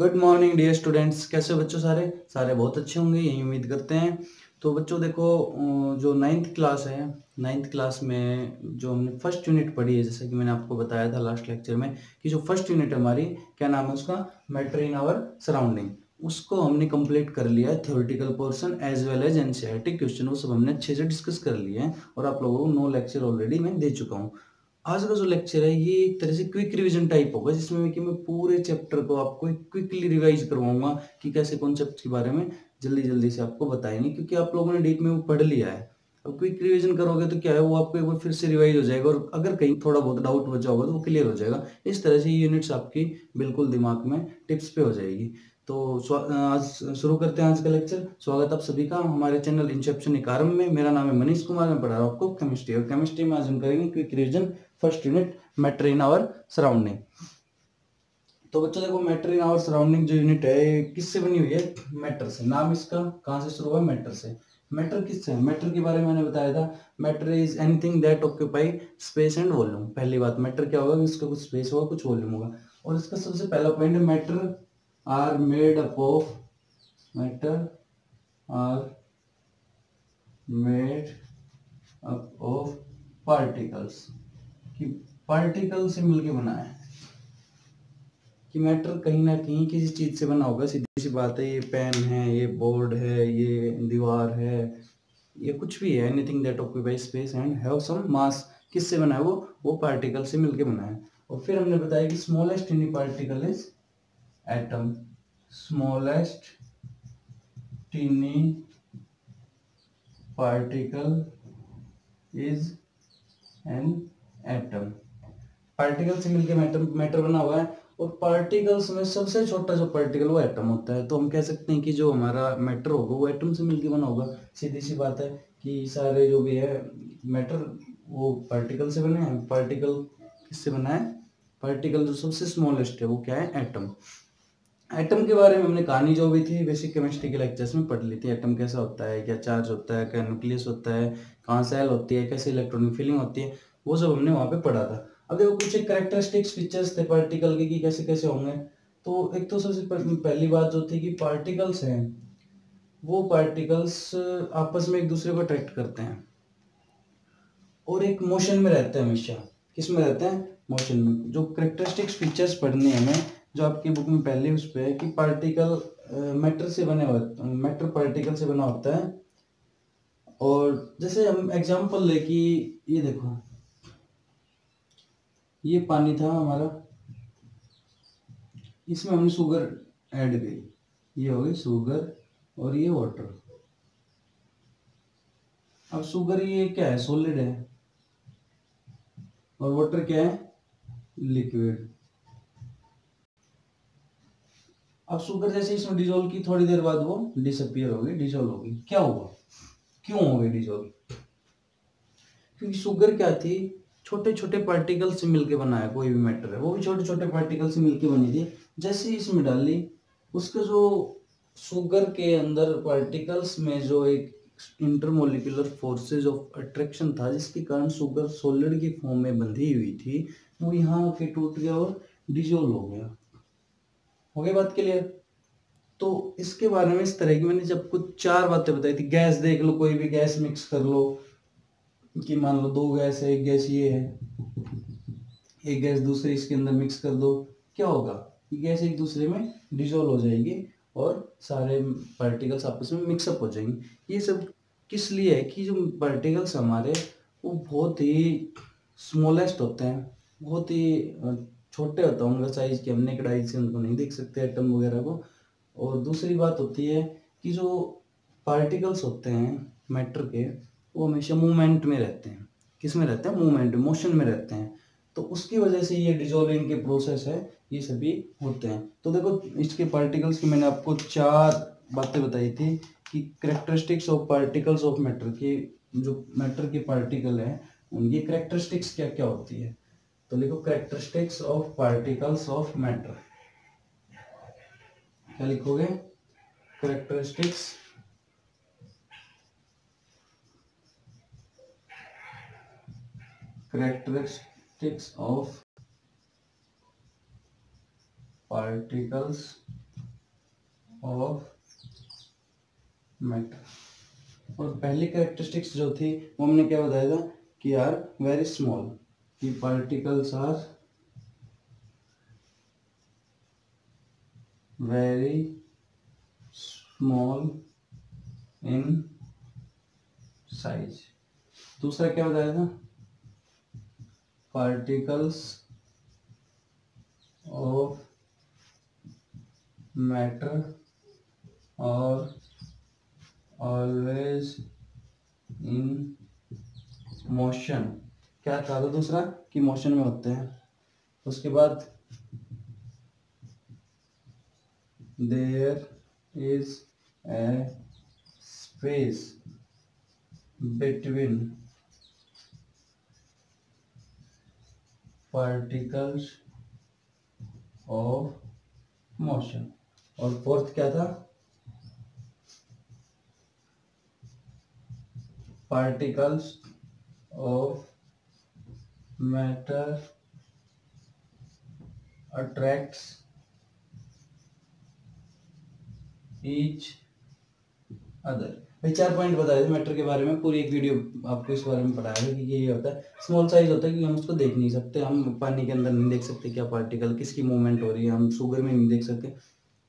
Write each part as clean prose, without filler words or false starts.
Good morning dear students. कैसे हो बच्चों? सारे सारे बहुत अच्छे होंगे, यही उम्मीद करते हैं। तो बच्चों देखो, जो नाइन्थ क्लास है, नाइन्थ क्लास में जो हमने फर्स्ट यूनिट पढ़ी है, जैसे कि मैंने आपको बताया था लास्ट लेक्चर में कि जो फर्स्ट यूनिट हमारी, क्या नाम है उसका, मैटर इन आवर सराउंडिंग, उसको हमने कंप्लीट कर लिया है। Theoretical portion as well as NCERT question, वो सब हमने अच्छे से डिस्कस कर लिए हैं और आप लोगों को 9 लेक्चर ऑलरेडी मैं दे चुका हूँ। आज का जो लेक्चर है ये एक तरह से क्विक रिवीजन टाइप होगा, जिसमें कि मैं पूरे चैप्टर को आपको क्विकली रिवाइज करवाऊंगा कि कैसे कॉन्सेप्ट के बारे में जल्दी जल्दी से आपको बताएंगे, क्योंकि आप लोगों ने डीप में वो पढ़ लिया है। अब क्विक रिवीजन करोगे तो क्या है, वो आपको एक बार फिर से रिवाइज हो जाएगा और अगर कहीं थोड़ा बहुत डाउट बचा होगा तो वो क्लियर हो जाएगा। इस तरह से ये यूनिट्स आपकी बिल्कुल दिमाग में टिप्स पे हो जाएगी। तो आज शुरू करते हैं आज का लेक्चर। स्वागत आप सभी का हमारे चैनल इंसेप्शन एकाडमी में। मेरा नाम है मनीष कुमार, मैं पढ़ा रहा हूँ आपको केमिस्ट्री, और केमिस्ट्री में आज हम करेंगे quick revision first unit matter in our surrounding. तो बच्चों देखो, मैटर इन आवर सराउंडिंग जो यूनिट है ये किससे बनी हुई है? मैटर से। नाम इसका कहाँ से शुरू हुआ? मैटर से। मैटर किससे है? मैटर के बारे में मैंने बताया था, matter is anything that occupy space and volume. पहली बात, मैटर क्या होगा? इसका कुछ स्पेस होगा, कुछ वॉल्यूम होगा। और इसका सबसे पहला पॉइंट है, matter are made up of, matter are made up of particles, कि पार्टिकल से मिलके बना है, कि मैटर कहीं ना कहीं किसी चीज से बना होगा। सीधी सी बात है, ये पेन है, ये बोर्ड है, ये दीवार है, ये कुछ भी है, anything that occupy space and have some mass, किससे बना है? वो पार्टिकल से मिलके बना है। और फिर हमने बताया कि smallest टिनी particle is atom, smallest टिनी particle is an atom. Particle से मिलके मैटर मैटर बना हुआ है, और पार्टिकल्स में सबसे छोटा जो पार्टिकल वो एटम होता है। तो हम कह सकते हैं कि जो हमारा मैटर होगा वो एटम से मिलके बना होगा। सीधी सी बात है कि सारे जो भी है मैटर वो पार्टिकल से बने हैं। पार्टिकल किससे बना है? पार्टिकल जो सबसे स्मॉलेस्ट है वो क्या है? एटम। एटम के बारे में हमने कहानी जो भी थी बेसिक केमिस्ट्री के लेक्चर्स में पढ़ ली थी। एटम कैसा होता है, क्या चार्ज होता है, क्या न्यूक्लियस होता है, कहाँ सेल होती है, कैसे इलेक्ट्रॉनिक फिलिंग होती है, वो सब हमने वहाँ पे पढ़ा था। अब देखो, कुछ एक कैरेक्टरिस्टिक्स फीचर्स थे पार्टिकल के कि कैसे कैसे होंगे। तो एक तो सबसे पहली बात जो थी कि पार्टिकल्स हैं, वो पार्टिकल्स आपस में एक दूसरे को अट्रैक्ट करते हैं और एक मोशन में रहते हैं हमेशा। किस में रहते हैं? मोशन में। जो कैरेक्टरिस्टिक्स फीचर्स पढ़ने हैं हमें, जो आपकी बुक में पहले उस पे है कि पार्टिकल मैटर से बने होते हैं, मैटर पार्टिकल से बना होता है। और जैसे हम एग्जांपल ले कि ये देखो, ये पानी था हमारा, इसमें हमने शुगर ऐड की, ये हो गई शुगर, और ये वाटर। अब शुगर ये क्या है? सॉलिड है, और वाटर क्या है? लिक्विड। अब शुगर जैसे इसमें डिजोल्व की, थोड़ी देर बाद वो डिसअपियर होगी, डिजोल्व होगी। क्या हुआ? क्यों हो गई डिजोल्व? क्योंकि शुगर क्या थी? छोटे छोटे पार्टिकल से मिलके बना है। कोई भी मैटर है वो भी छोटे छोटे पार्टिकल से मिलके बनी थी। जैसे ही इसमें डाली, उसका जो शुगर के अंदर पार्टिकल्स में जो एक इंटरमोलिकुलर फोर्सेज ऑफ अट्रैक्शन था, जिसके कारण शुगर सॉलिड की फॉर्म में बंधी हुई थी, वो यहाँ के टूट गया और डिजोल्व हो गया। हो गई बात क्लियर? तो इसके बारे में इस तरह की मैंने जब कुछ 4 बातें बताई थी। गैस देख लो, कोई भी गैस मिक्स कर लो, कि मान लो 2 गैस है, एक गैस ये है, एक गैस दूसरे इसके अंदर मिक्स कर दो, क्या होगा? ये गैस एक दूसरे में डिजोल्व हो जाएगी और सारे पार्टिकल्स आपस में मिक्सअप हो जाएंगे। ये सब किस लिए है? कि जो पार्टिकल्स हमारे, वो बहुत ही स्मॉलेस्ट होते हैं, बहुत ही छोटे होता है उनका साइज, कि हम नेकेड आई से उनको नहीं देख सकते एटम वगैरह को। और दूसरी बात होती है कि जो पार्टिकल्स होते हैं मैटर के, वो हमेशा मूवमेंट में रहते हैं। किस में रहते हैं? मूवमेंट, मोशन में रहते हैं। तो उसकी वजह से ये डिजोल्विंग के प्रोसेस है, ये सभी होते हैं। तो देखो, इसके पार्टिकल्स की मैंने आपको 4 बातें बताई थी कि characteristics of particles of matter की, जो मैटर के पार्टिकल हैं उनकी करेक्टरिस्टिक्स क्या क्या होती है। तो लिखो, characteristics of particles of matter. क्या लिखोगे? Characteristics of particles of matter. और पहली कैरेक्टरिस्टिक्स जो थी वो हमने क्या बताया था कि आर वेरी स्मॉल, कि particles are very small in size. दूसरा क्या बताया था, पार्टिकल्स ऑफ मैटर और ऑलवेज इन मोशन। क्या कहा था दूसरा, कि मोशन में होते हैं। उसके बाद there is a space between particles of motion. और फोर्थ क्या था, particles of matter attracts each other. भाई 4 पॉइंट बताए थे मैटर के बारे में, पूरी एक वीडियो आपको इस बारे में पढ़ाया है कि ये होता है स्मॉल साइज होता है, कि हम उसको देख नहीं सकते, हम पानी के अंदर नहीं देख सकते क्या पार्टिकल किसकी मूवमेंट हो रही है, हम शुगर में नहीं देख सकते,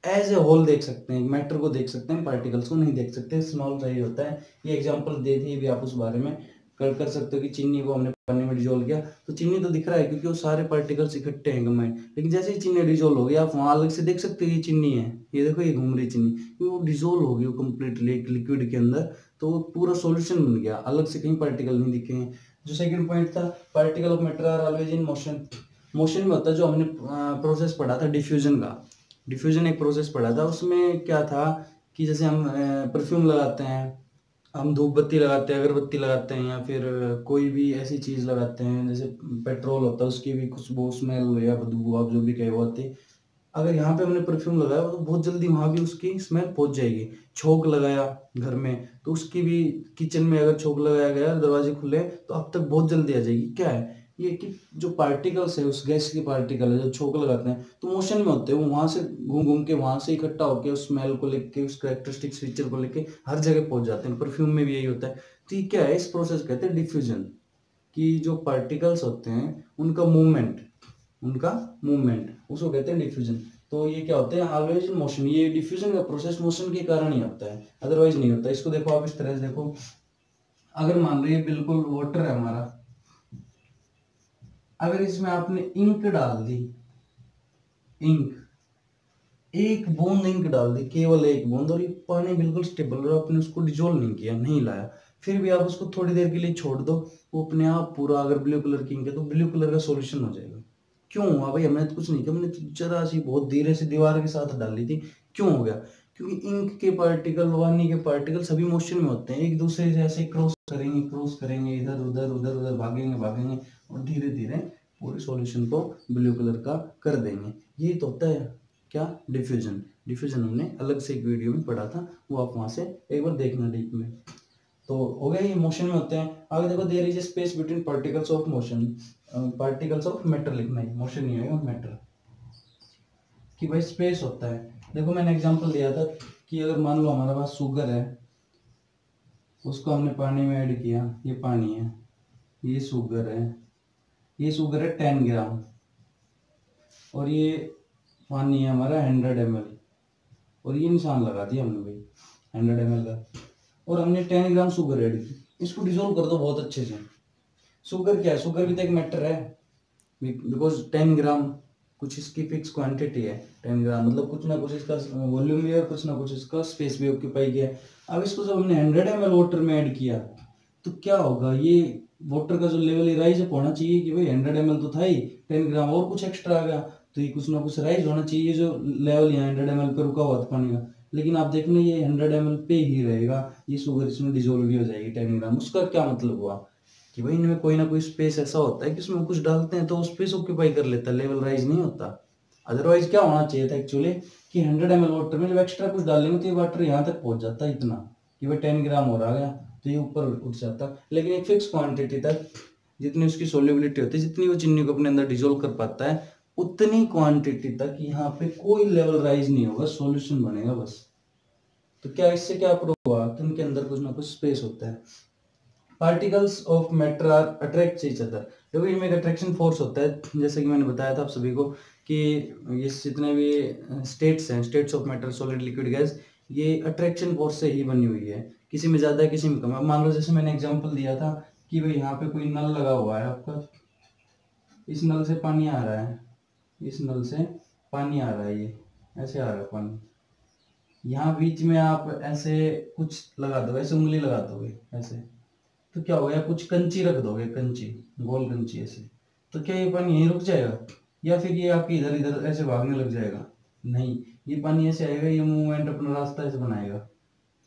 एज ए होल देख सकते हैं, मैटर को देख सकते हैं, पार्टिकल्स को नहीं देख सकते, स्मॉल साइज होता है। ये एग्जांपल दे दी भी, आप उस बारे में कर सकते हो कि चीनी को हमने पानी में डिजोल्व किया तो चीनी तो दिख रहा है क्योंकि वो सारे पार्टिकल्स इकट्ठे हैं कंबाइंड, लेकिन जैसे ही चीनी डिजोल्व हो गई आप वहां अलग से देख सकते हो ये चीनी है, ये देखो ये घूम रही चीनी, क्योंकि वो डिजोल्व हो गई वो कम्प्लीटली एक लिक्विड के अंदर, तो वो पूरा सॉल्यूशन बन गया, अलग से कहीं पार्टिकल नहीं दिखेंगे। जो सेकंड पॉइंट था, particle of matter are always in motion. Motion में होता है, जो हमने प्रोसेस पढ़ा था डिफ्यूजन का, डिफ्यूजन एक प्रोसेस पढ़ा था, उसमें क्या था कि जैसे हम परफ्यूम लगाते हैं, हम धूप बत्ती लगाते हैं, अगरबत्ती लगाते हैं, या फिर कोई भी ऐसी चीज लगाते हैं, जैसे पेट्रोल होता है उसकी भी खुशबू स्मेल या बदबू आप जो भी कहे वो आती है। अगर यहाँ पे हमने परफ्यूम लगाया तो बहुत जल्दी वहां भी उसकी स्मेल पहुंच जाएगी। छोंक लगाया घर में तो उसकी भी, किचन में अगर छोंक लगाया गया दरवाजे खुले तो अब तक बहुत जल्दी आ जाएगी। क्या है ये कि जो पार्टिकल्स है उस गैस के पार्टिकल है जो छोंक लगाते हैं तो मोशन में होते हैं, वो वहां से घूम घूम के वहां से इकट्ठा होकर उस स्मेल को लेके उस कैरेक्टरिस्टिक फीचर को लेके हर जगह पहुंच जाते हैं। परफ्यूम में भी यही होता है। तो ये क्या है, इस प्रोसेस कहते हैं डिफ्यूजन, कि जो पार्टिकल्स होते हैं उनका मूवमेंट उसको कहते हैं डिफ्यूजन। तो ये क्या होते हैं, ऑलवेज इन मोशन। ये डिफ्यूजन का प्रोसेस मोशन के कारण ही होता है, अदरवाइज नहीं होता। इसको देखो आप इस तरह से देखो, अगर मान लो ये बिल्कुल वाटर है हमारा, अगर इसमें आपने इंक डाल दी, इंक एक बूंद इंक डाल दी, केवल एक बूंद, और ये पानी बिल्कुल स्टेबल, और आपने उसको डिजोल्व नहीं किया, नहीं लाया, फिर भी आप उसको थोड़ी देर के लिए छोड़ दो, वो अपने आप पूरा, अगर ब्लू कलर की इंक है तो ब्लू कलर का सॉल्यूशन हो जाएगा। क्यों हुआ भाई, हमने तो कुछ नहीं किया, हमने तो जरा सी बहुत धीरे से दीवार के साथ डाली थी, क्यों हो गया, क्योंकि इंक के पार्टिकल पानी के पार्टिकल सभी मोशन में होते हैं, एक दूसरे से ऐसे क्रॉस करेंगे, इधर उधर भागेंगे और धीरे धीरे पूरे सॉल्यूशन को ब्लू कलर का कर देंगे। यही तो होता है क्या, डिफ्यूजन। डिफ्यूजन हमने अलग से एक वीडियो में पढ़ा था, वो आप वहां से एक बार देखना डीप में। तो हो गया, ये मोशन में होते हैं। आगे देखो, there is a space between particles of motion, particles of matter लिखना है, मोशन नहीं आएगा, मैटर, कि भाई स्पेस होता है। देखो मैंने एग्जांपल दिया था कि अगर मान लो हमारे पास शुगर है, उसको हमने पानी में ऐड किया, ये पानी है, ये शुगर है, ये शुगर है 10 ग्राम, और ये पानी है हमारा 100 ml, और ये निशान लगा दिया हमने भाई 100 ml का, और हमने 10 ग्राम शुगर ऐड की। इसको डिसोल्व कर दो बहुत अच्छे से। शुगर क्या है, शुगर भी तो एक मैटर है, बिकॉज 10 ग्राम कुछ इसकी फिक्स क्वांटिटी है, 10 ग्राम मतलब कुछ ना कुछ इसका वॉल्यूम भी है, कुछ ना कुछ इसका स्पेस भी ऑक्यूपाई किया है। अब इसको जब हमने 100 ml वाटर में ऐड किया तो क्या होगा, ये वाटर का जो लेवल राइज अप होना चाहिए कि भाई 100 ml तो था ही, 10 ग्राम और कुछ एक्स्ट्रा आ गया तो ये कुछ ना कुछ राइज होना चाहिए, जो लेवल यहाँ 100 ml पे रुका हुआ था पानी का, लेकिन आप देखना ये 100 ml पे ही रहेगा, ये शुगर इसमें डिजोल्व भी हो जाएगी 10 ग्राम। उसका क्या मतलब हुआ कि भाई इनमें कोई ना कोई स्पेस ऐसा होता है कि उसमें कुछ डालते हैं तो स्पेस ऑक्यूपाई कर लेता है, लेवल राइज नहीं होता। अदरवाइज क्या होना चाहिए था एक्चुअली कि 100 ml वाटर में जब एक्स्ट्रा कुछ डालेंगे तो ये वाटर यहाँ तक पहुंच जाता है इतना कि भाई 10 ग्राम हो रहा है तो ये ऊपर उठ जाता, लेकिन एक फिक्स क्वांटिटी तक जितनी उसकी सोल्युबिलिटी होती है, जितनी वो चीनी को अपने अंदर डिजोल्व कर पाता है उतनी क्वांटिटी तक यहाँ पे कोई लेवल राइज नहीं होगा, सॉल्यूशन बनेगा बस। तो क्या इससे क्या प्रूव हुआ कि उनके अंदर कुछ ना कुछ स्पेस होता है। Particles of matter are attract each other, देखो इनमें एक अट्रैक्शन फोर्स होता है, जैसे कि मैंने बताया था आप सभी को कि ये जितने भी स्टेट्स हैं, states of matter, solid, liquid, gas, ये अट्रैक्शन फोर्स से ही बनी हुई है, किसी में ज्यादा किसी में कम। मान लो जैसे मैंने एग्जांपल दिया था कि भाई यहाँ पे कोई नल लगा हुआ है आपका, इस नल से पानी आ रहा है, इस नल से पानी आ रहा है, ये ऐसे आ रहा है पानी, यहाँ बीच में आप ऐसे कुछ लगा दो, ऐसे उंगली लगा दोगे ऐसे, तो क्या होगा, कुछ कंची रख दोगे, कंची, गोल कंची ऐसे, तो क्या ये पानी यहीं रुक जाएगा या फिर ये आपके इधर इधर ऐसे भागने लग जाएगा? नहीं, ये पानी ऐसे आएगा, ये मूवमेंट अपना रास्ता ऐसे बनाएगा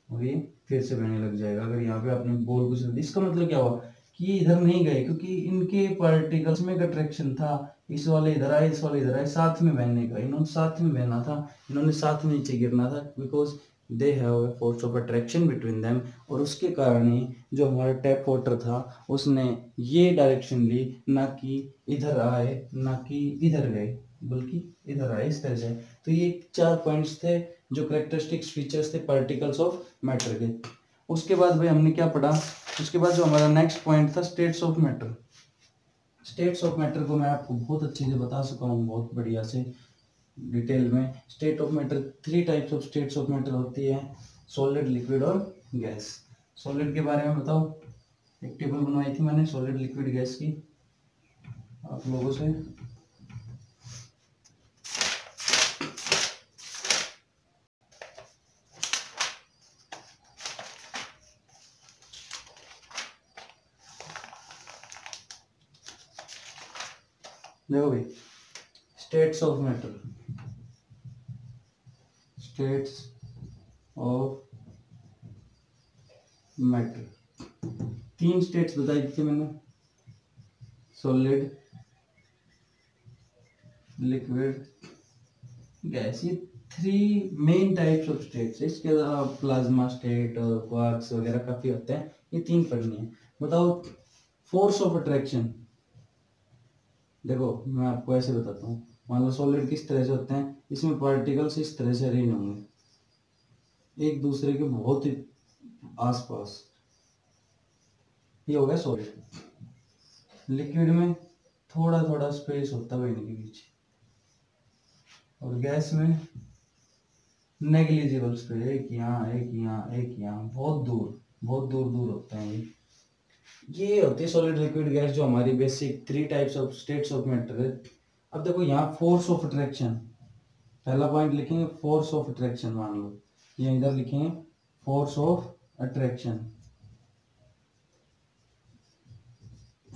और ये फिर से बहने लग जाएगा। अगर यहाँ पे आपने गोल कुछ, इसका मतलब क्या हुआ कि ये इधर नहीं गए, क्योंकि इनके पार्टिकल्स में अट्रैक्शन था, इस वाले इधर आए, इस वाले इधर आए, साथ में बहने का, इन्होंने साथ में बहना था, इन्होंने साथ में नीचे गिरना था, because they have a force of attraction between them. और उसके कारण ही जो हमारा टैप वाटर था उसने ये डायरेक्शन ली, ना कि इधर आए ना कि इधर गए, बल्कि इधर आए इस तरह से। तो ये 4 पॉइंट्स थे जो करेक्टरिस्टिक्स फीचर्स थे पार्टिकल्स ऑफ मैटर के। उसके बाद भाई हमने क्या पढ़ा, उसके बाद जो हमारा नेक्स्ट पॉइंट था states of matter. States of matter को मैं आपको बहुत अच्छे से बता सका हूँ, बहुत बढ़िया से डिटेल में। State of matter, 3 types of states of matter होती है, सॉलिड, लिक्विड और गैस। सॉलिड के बारे में बताओ, एक टेबल बनवाई थी मैंने सॉलिड, लिक्विड, गैस की आप लोगों से। देखो भाई, states of matter, states of matter, 3 states बताई थी मैंने, सॉलिड, लिक्विड, गैस। ये 3 मेन टाइप्स ऑफ स्टेट्स। इसके अलावा प्लाज्मा स्टेट और क्वार्क्स वगैरह काफी होते हैं, ये 3 पढ़नी है। बताओ फोर्स ऑफ अट्रैक्शन। देखो मैं आपको ऐसे बताता हूँ, मान लो सॉलिड किस तरह से होते हैं, इसमें पार्टिकल्स इस तरह से अरेंज होंगे एक दूसरे के बहुत ही आसपास, ये हो गया सॉलिड। लिक्विड में थोड़ा थोड़ा स्पेस होता है इनके बीच, और गैस में नेग्लिजिबल स्पेस, एक यहाँ एक यहाँ एक यहाँ, बहुत दूर बहुत दूर दूर होते हैं ये होती है सॉलिड, लिक्विड, गैस, जो हमारी basic 3 types of states of matter है। अब देखो यहाँ फोर्स ऑफ अट्रैक्शन, पहला पॉइंट लिखेंगे फोर्स ऑफ अट्रैक्शन, मान लो ये इधर लिखेंगे force of attraction,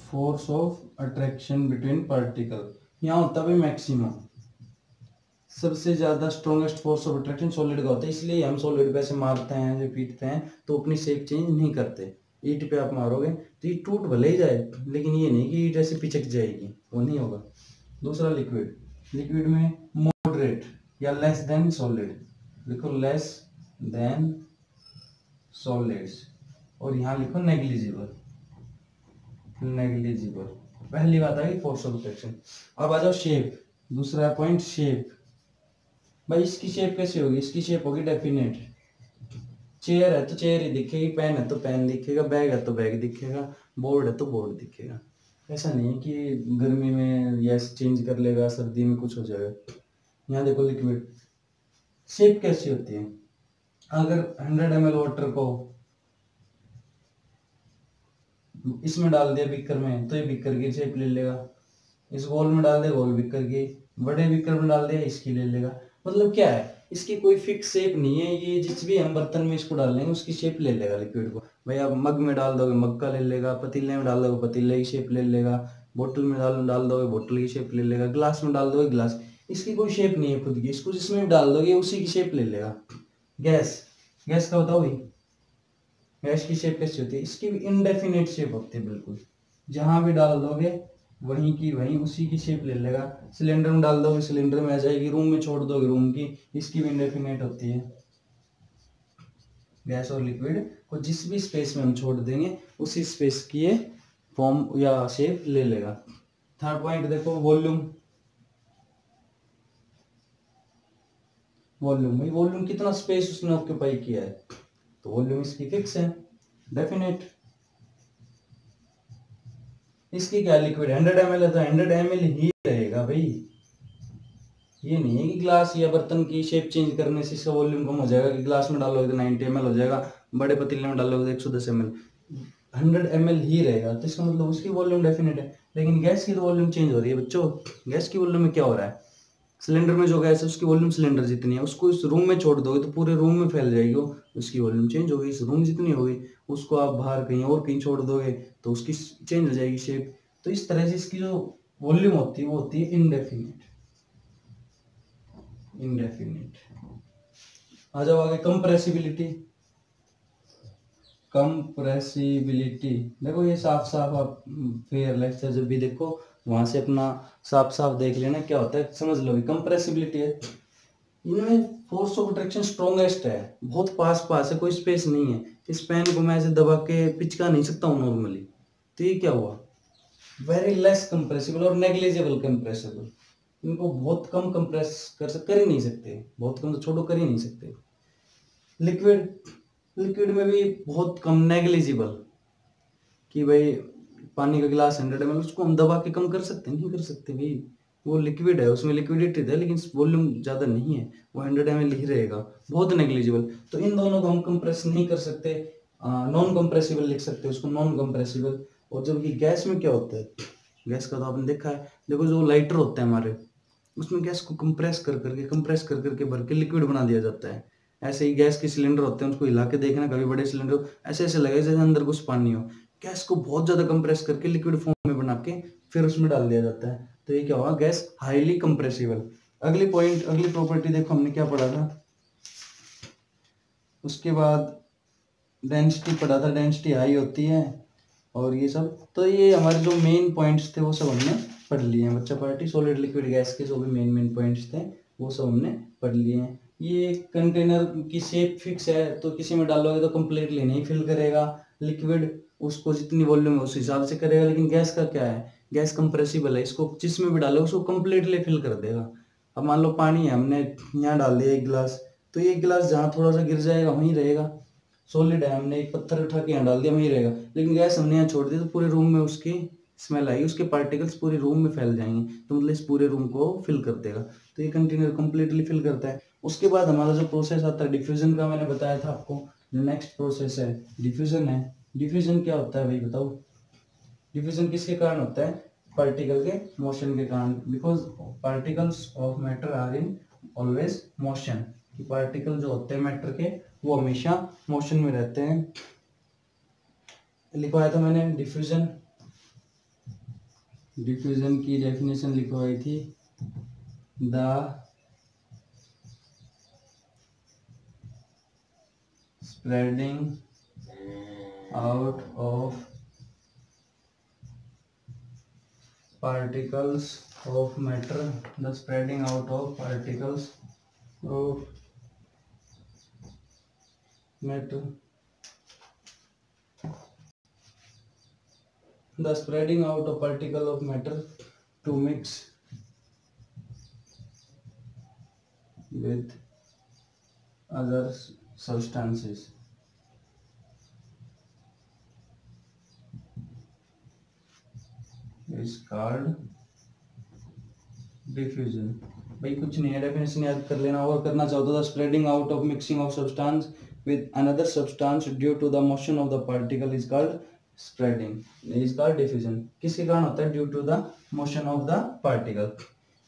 force of attraction between particle, यहाँ होता है मैक्सिमम, सबसे ज्यादा strongest force of attraction solid का होता है, इसलिए हम सॉलिड पे ऐसे मारते हैं, ऐसे पीटते हैं तो अपनी शेप चेंज नहीं करते। ईंट पे आप मारोगे तो ये टूट भले ही जाए, लेकिन ये नहीं कि ईंट ऐसे पिचक जाएगी, वो नहीं होगा। दूसरा लिक्विड, लिक्विड में मॉडरेट या लेस देन सॉलिड, लिखो लेस देन सॉलिड्स, और यहाँ लिखो नेग्लिजिबल, नेग्लिजिबल। पहली बात आई फोर्स ऑफ अट्रैक्शन। अब आ जाओ शेप, दूसरा पॉइंट शेप। भाई इसकी शेप कैसी होगी, इसकी शेप होगी डेफिनेट, चेयर है तो चेयर ही दिखेगी, पेन है तो पेन दिखेगा, बैग है तो बैग दिखेगा, बोर्ड है तो बोर्ड दिखेगा। ऐसा नहीं है कि गर्मी में यस चेंज कर लेगा, सर्दी में कुछ हो जाएगा। यहाँ देखो लिक्विड शेप कैसी होती है, अगर 100 ml वाटर को इसमें डाल दिया बीकर में तो ये बीकर की शेप ले लेगा, इस गोल में डाल दिया गोल बीकर की, बड़े बीकर में डाल दिया इसकी ले लेगा। मतलब क्या है, इसकी कोई फिक्स शेप नहीं है, ये जिस भी हम बर्तन में इसको डाल लेंगे उसकी शेप ले लेगा लिक्विड को। भाई आप मग में डाल दोगे मग का ले लेगा, पतीले में डाल दोगे पतीले की शेप ले लेगा, बोतल में डाल दोगे बोतल की शेप ले लेगा, ग्लास में डाल दोगे ग्लास, इसकी कोई शेप नहीं है खुद की, इसको जिसमें डाल दोगे उसी की शेप ले लेगा। गैस, गैस का बताओ भाई, गैस की शेप कैसी होती है, इसकी भी इनडेफिनेट शेप होती है बिल्कुल, जहां भी डाल दोगे वहीं की वहीं उसी की शेप ले लेगा। सिलेंडर में डाल दोगे सिलेंडर में आ जाएगी, रूम में छोड़ दोगे रूम की, इसकी भी इनडेफिनेट होती है। गैस और लिक्विड को जिस भी स्पेस में हम छोड़ देंगे उसी स्पेस की ये फॉर्म या शेप ले लेगा। थर्ड पॉइंट देखो वॉल्यूम, वॉल्यूम, भाई वॉल्यूम कितना स्पेस उसने ऑक्यूपाई किया है, तो वॉल्यूम इसकी फिक्स है डेफिनेट। इसकी क्या लिक्विड 100 ml है तो 100 ml ही रहेगा भाई। ये नहीं है कि ग्लास या बर्तन की शेप चेंज करने से इसका वॉल्यूम कम हो जाएगा, कि ग्लास में डालोगे तो 90 ml हो जाएगा, बड़े पतीले में डालोगे तो 110 ml, 100 ml ही रहेगा, तो इसका मतलब उसकी वॉल्यूम डेफिनेट है। लेकिन गैस की तो वॉल्यूम चेंज हो रही है बच्चों। गैस की वॉल्यूम में क्या हो रहा है, सिलेंडर में जो गैस है उसकी वॉल्यूम सिलेंडर जितनी है, उसको इस रूम में छोड़ दोगे तो पूरे रूम में फैल जाएगी वो, उसकी वॉल्यूम चेंज होगी, इस रूम जितनी होगी। उसको आप बाहर कहीं और कहीं छोड़ दोगे तो उसकी चेंज हो जाएगी शेप। तो इस तरह से इसकी जो वॉल्यूम होती है वो होती है इनडेफिनिट। इनडेफिनिट। आ जाओ आगे, कंप्रेसिबिलिटी। कंप्रेसिबिलिटी देखो ये साफ साफ आप फिर लेक्चर जब भी देखो वहां से अपना साफ साफ देख लेना क्या होता है, समझ लो। कंप्रेसिबिलिटी है, इनमें फोर्स ऑफ अट्रैक्शन स्ट्रॉन्गेस्ट है, बहुत पास पास है, कोई स्पेस नहीं है। इस पेन को मैं ऐसे दबा के पिचका नहीं सकता हूँ नॉर्मली, तो ये क्या हुआ, वेरी लेस कंप्रेसिबल और नेग्लिजिबल कंप्रेसिबल। इनको बहुत कम कंप्रेस कर ही नहीं सकते, बहुत कम तो छोड़ो कर ही नहीं सकते। लिक्विड, लिक्विड में भी बहुत कम, नेग्लिजिबल, कि भाई पानी का गिलास 100 ml उसको हम दबा के कम कर सकते हैं, नहीं कर सकते भाई, वो लिक्विड है, उसमें लिक्विडिटी है लेकिन वॉल्यूम ज़्यादा नहीं है, वो 100 ml ही रहेगा, बहुत नेग्लिजिबल। तो इन दोनों को हम कंप्रेस नहीं कर सकते, नॉन कंप्रेसिबल लिख सकते हैं उसको, नॉन कंप्रेसिबल। और जबकि गैस में क्या होता है, गैस का तो आपने देखा है, देखो जो लाइटर होते हैं हमारे, उसमें गैस को कंप्रेस कर करके भर के लिक्विड बना दिया जाता है। ऐसे ही गैस के सिलेंडर होते हैं, उनको हिला के देखना, कभी बड़े सिलेंडर ऐसे ऐसे लगे जैसे अंदर कुछ पानी हो। गैस को बहुत ज्यादा कंप्रेस करके लिक्विड फॉर्म में बना के फिर उसमें डाल दिया जाता है, तो ये क्या हुआ, गैस हाईली कंप्रेसिबल। अगली पॉइंट, अगली प्रॉपर्टी देखो हमने क्या पढ़ा था, उसके बाद डेंसिटी पढ़ा था, डेंसिटी हाई होती है और ये सब। तो ये हमारे जो मेन पॉइंट्स थे वो सब हमने पढ़ लिए हैं बच्चा पार्टी। सॉलिड लिक्विड गैस के जो भी मेन पॉइंट्स थे वो सब हमने पढ़ लिए हैं। ये कंटेनर की शेप फिक्स है, तो किसी में डालोगे तो कम्प्लीटली नहीं फिल करेगा लिक्विड, उसको जितनी वॉल्यूम है उस हिसाब से करेगा। लेकिन गैस का क्या है, गैस कंप्रेसिबल है, इसको जिसमें भी डालो उसको कम्प्लीटली फिल कर देगा। अब मान लो पानी है, हमने यहाँ डाल दिया 1 गिलास, तो ये गिलास जहाँ थोड़ा सा गिर जाएगा वहीं रहेगा। सॉलिड है, हमने एक पत्थर उठा के यहाँ डाल दिया वहीं रहेगा। लेकिन गैस हमने यहाँ छोड़ दी तो पूरे रूम में उसकी स्मेल आएगी, उसके पार्टिकल्स पूरे रूम में फैल जाएंगे, तो मतलब इस पूरे रूम को फिल कर देगा। तो ये कंटेनर कंप्लीटली फिल करता है। उसके बाद हमारा जो प्रोसेस आता है डिफ्यूजन का, मैंने बताया था आपको, जो नेक्स्ट प्रोसेस है डिफ्यूजन है। डिफ्यूजन क्या होता है भाई बताओ, डिफ्यूजन किसके कारण होता है, पार्टिकल के मोशन के कारण, because particles of matter are in always motion. कि पार्टिकल जो होते हैं मैटर के वो हमेशा मोशन में रहते हैं। लिखवाया था मैंने डिफ्यूजन, डिफ्यूजन की डेफिनेशन लिखवाई थी, the spreading out of particles of matter, the spreading out of particles of matter, the spreading out of particle of matter to mix with other substances is called diffusion। भाई कुछ नहीं है, definition याद कर लेना, और करना चाहो तो spreading out of mixing of substance with another substance due to the motion of the particle is called spreading, is called diffusion. किसके कारण होता है, due to the motion of the particle.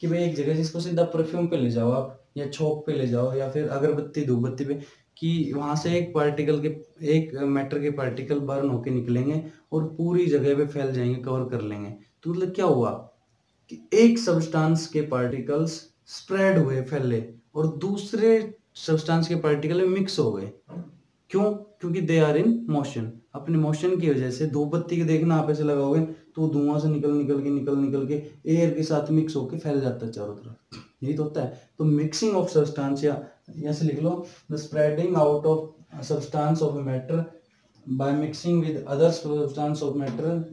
कि भाई एक जगह जिसको सीधा परफ्यूम पे ले जाओ आप, या छोक पे ले जाओ, या फिर अगरबत्ती धूपबत्ती पे, कि वहां से एक पार्टिकल के, एक मैटर के पार्टिकल बर्न होके निकलेंगे और पूरी जगह पे फैल जाएंगे, कवर कर लेंगे। तो मतलब क्या हुआ कि एक सब्सटेंस के पार्टिकल्स स्प्रेड हुए, फैले, और दूसरे सब्सटेंस के पार्टिकल में मिक्स हो गए। क्यों, क्योंकि दे आर इन मोशन। अपने मोशन की वजह से धूपबत्ती के देखना आप ऐसे लगाओगे तो धुआं से निकल के एयर के साथ मिक्स होके फैल जाता है चारों तरफ, यही तो होता है। तो मिक्सिंग ऑफ सब्सटेंस, या ऐसे लिख लो, the spreading out of substance of matter by mixing with other substance of matter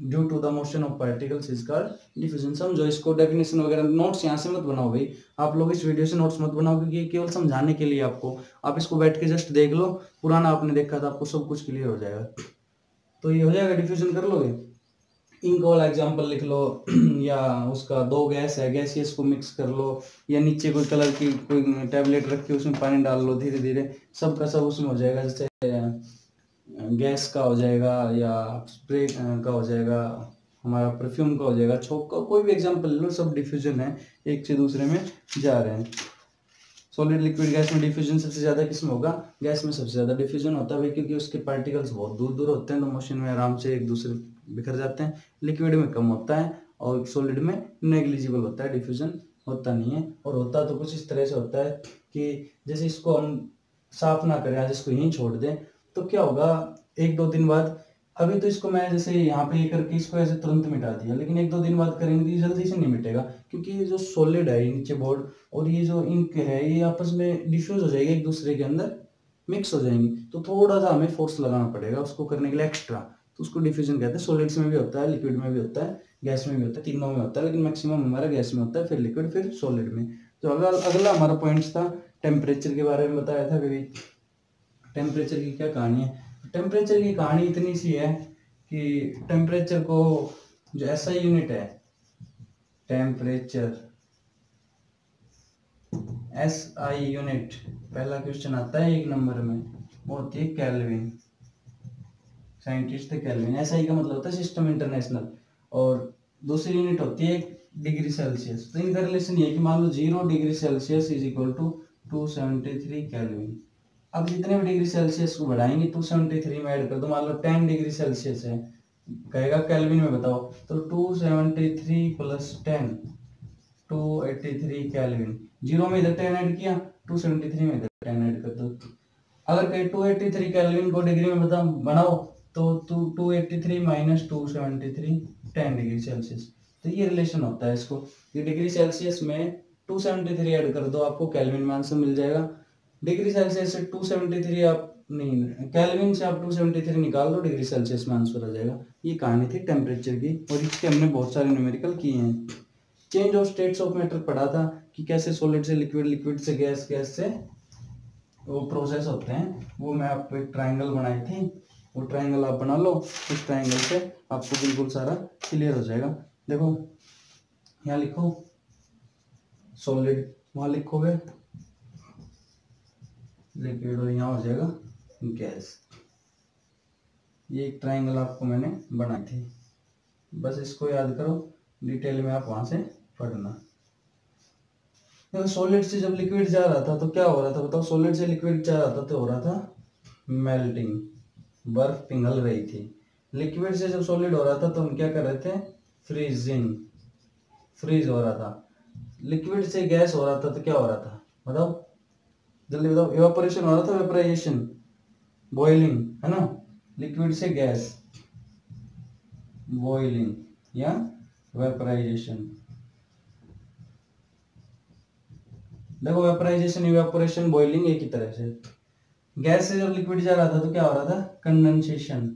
due to the motion of particles is called diffusion. समझो इसको, डेफिनेशन वगैरह नोट्स यहाँ से मत बनाओ भाई, आप लोग इस वीडियो से नोट्स मत बनाओ, क्योंकि ये केवल समझाने के लिए आपको, आप इसको बैठ के जस्ट देख लो, पुराना आपने देखा था, आपको सब कुछ क्लियर हो जाएगा। तो ये हो जाएगा, डिफ्यूजन कर लोगे। इंक वाला एग्जाम्पल लिख लो या उसका दो गैस है, गैसियस को मिक्स कर लो, या नीचे कोई कलर की कोई टैबलेट रख के उसमें पानी डाल लो, धीरे धीरे सब का सब उसमें हो जाएगा। जैसे गैस का हो जाएगा, या स्प्रे का हो जाएगा, हमारा परफ्यूम का हो जाएगा, छोक का, कोई भी एग्जांपल ले लो, सब डिफ्यूजन है, एक से दूसरे में जा रहे हैं। सॉलिड लिक्विड गैस में डिफ्यूजन सबसे ज्यादा किसमें होगा? गैस में सबसे ज्यादा डिफ्यूजन होता है भाई, क्योंकि उसके पार्टिकल्स बहुत दूर दूर होते हैं, तो मोशन में आराम से एक दूसरे बिखर जाते हैं। लिक्विड में कम होता है और सॉलिड में नेग्लिजिबल होता है, डिफ्यूजन होता नहीं है। और होता तो कुछ इस तरह से होता है कि जैसे इसको हम साफ ना करें, आज इसको यहीं छोड़ दें, तो क्या होगा, एक दो दिन बाद, अभी तो इसको मैं जैसे यहाँ पे ये करके इसको ऐसे तुरंत मिटा दिया, लेकिन एक दो दिन बाद करेंगे तो ये जल्दी से नहीं मिटेगा, क्योंकि ये जो सॉलिड है नीचे बोर्ड और ये जो इंक है, ये आपस में डिफ्यूज हो जाएगी, एक दूसरे के अंदर मिक्स हो जाएंगी, तो थोड़ा सा हमें फोर्स लगाना पड़ेगा उसको करने के लिए एक्स्ट्रा, तो उसको डिफ्यूजन कहते हैं। सॉलिड्स में भी होता है, लिक्विड में भी होता है, गैस में भी होता है, तीनों में होता है, लेकिन मैक्सिमम हमारा गैस में होता है, फिर लिक्विड, फिर सॉलिड में। तो अगला हमारा पॉइंट्स था, टेम्परेचर के बारे में बताया था कभी। टेम्परेचर की क्या कहानी है? टेम्परेचर की कहानी इतनी सी है कि टेम्परेचर को जो एसआई यूनिट है, टेम्परेचर एसआई यूनिट, पहला क्वेश्चन आता है 1 नंबर में, वो होती है केल्विन, साइंटिस्ट थे केल्विन। एसआई का मतलब होता है सिस्टम इंटरनेशनल, और दूसरी यूनिट होती है डिग्री सेल्सियस। तो इनका रिलेशन ये है कि मान लो 0 degree Celsius is equal to 273 kelvin. अब जितने भी डिग्री सेल्सियस को बढ़ाएंगे 273 में ऐड कर दो, मान लो 10 डिग्री सेल्सियस है, कहेगा केल्विन में बताओ, तो 273 प्लस 10 283 केल्विन। 0 में इधर 10 ऐड किया, 273 में इधर 10 ऐड कर दो। अगर कहे 283 केल्विन को डिग्री में बनाओ, तो 283 माइनस 273 10 डिग्री सेल्सियस। तो ये रिलेशन होता है इसको, ये डिग्री सेल्सियस में 273 ऐड कर दो, आपको केल्विन में आंसर मिल जाएगा। डिग्री सेल्सियस से 273 आप नहीं, केल्विन से आप 273 निकाल दो, डिग्री सेल्सियस में आंसर आ जाएगा। ये कहानी थी टेम्परेचर की, और इसके हमने बहुत सारे न्यूमेरिकल किए हैं। Change of states of matter पढ़ा था कि कैसे सॉलिड से लिक्विड, लिक्विड से गैस, गैस से वो प्रोसेस होते हैं, वो मैं आपको एक ट्राइंगल बनाई थी, वो ट्राइंगल आप बना लो, उस ट्राइंगल से आपको बिल्कुल सारा क्लियर हो जाएगा। देखो यहाँ लिखो सॉलिड, वहां लिखोगे लिक्विड, और यहाँ हो जाएगा गैस। ये एक ट्राइंगल आपको मैंने बनाई थी, बस इसको याद करो, डिटेल में आप वहां से पढ़ना। देखो सॉलिड से जब लिक्विड जा रहा था तो क्या हो रहा था बताओ? सॉलिड से लिक्विड जा रहा था तो हो रहा था मेल्टिंग, बर्फ पिघल रही थी। लिक्विड से जब सॉलिड हो रहा था तो हम क्या कर रहे थे? फ्रीजिंग, फ्रीज हो रहा था। लिक्विड से गैस हो रहा था तो क्या हो रहा था बताओ, जल्दी बताओ? इवापोरेशन हो रहा था, वेपराइजेशन, बॉइलिंग, है ना? लिक्विड से गैस, बॉइलिंग या वेपराइजेशन। देखो वेपराइजेशन, इवापोरेशन, बॉइलिंग एक ही तरह से। गैस से जब लिक्विड जा रहा था तो क्या हो रहा था? Condensation,